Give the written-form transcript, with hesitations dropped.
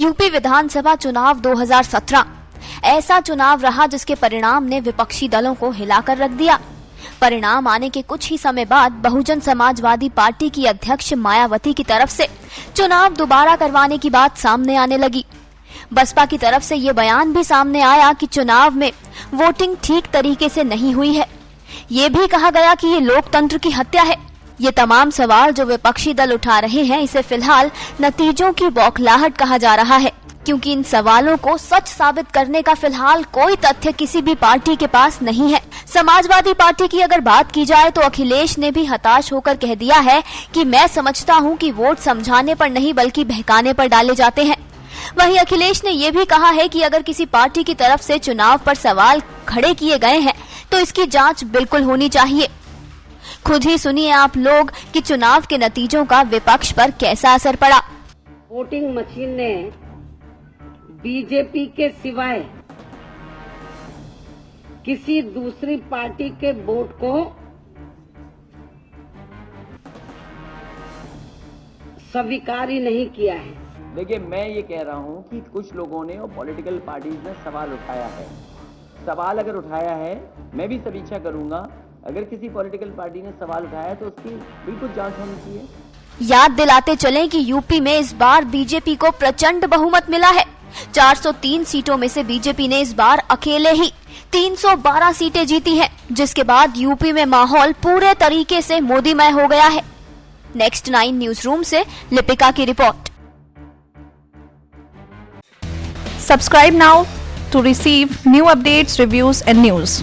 UP विधानसभा चुनाव 2017 ऐसा चुनाव रहा जिसके परिणाम ने विपक्षी दलों को हिलाकर रख दिया। परिणाम आने के कुछ ही समय बाद बहुजन समाजवादी पार्टी की अध्यक्ष मायावती की तरफ से चुनाव दोबारा करवाने की बात सामने आने लगी। बसपा की तरफ से ये बयान भी सामने आया कि चुनाव में वोटिंग ठीक तरीके से नहीं हुई है। ये भी कहा गया कि ये लोकतंत्र की हत्या है। ये तमाम सवाल जो विपक्षी दल उठा रहे हैं, इसे फिलहाल नतीजों की बौखलाहट कहा जा रहा है, क्योंकि इन सवालों को सच साबित करने का फिलहाल कोई तथ्य किसी भी पार्टी के पास नहीं है। समाजवादी पार्टी की अगर बात की जाए तो अखिलेश ने भी हताश होकर कह दिया है कि मैं समझता हूं कि वोट समझाने पर नहीं बल्कि बहकाने पर डाले जाते हैं। वहीं अखिलेश ने यह भी कहा है कि अगर किसी पार्टी की तरफ से चुनाव पर सवाल खड़े किए गए हैं तो इसकी जांच बिल्कुल होनी चाहिए। खुद ही सुनिए आप लोग कि चुनाव के नतीजों का विपक्ष पर कैसा असर पड़ा। वोटिंग मशीन ने बीजेपी के सिवाय किसी दूसरी पार्टी के वोट को स्वीकार ही नहीं किया है। देखिए, मैं ये कह रहा हूं कि कुछ लोगों ने और पॉलिटिकल पार्टीज ने सवाल उठाया है। सवाल अगर उठाया है, मैं भी समीक्षा करूंगा। अगर किसी पॉलिटिकल पार्टी ने सवाल उठाया तो उसकी बिल्कुल जांच होनी चाहिए। याद दिलाते चलें कि यूपी में इस बार बीजेपी को प्रचंड बहुमत मिला है। 403 सीटों में से बीजेपी ने इस बार अकेले ही 312 सीटें जीती हैं, जिसके बाद यूपी में माहौल पूरे तरीके से मोदीमय हो गया है। नेक्स्ट 9 न्यूज रूम से लिपिका की report. Subscribe now to receive new updates, reviews and news.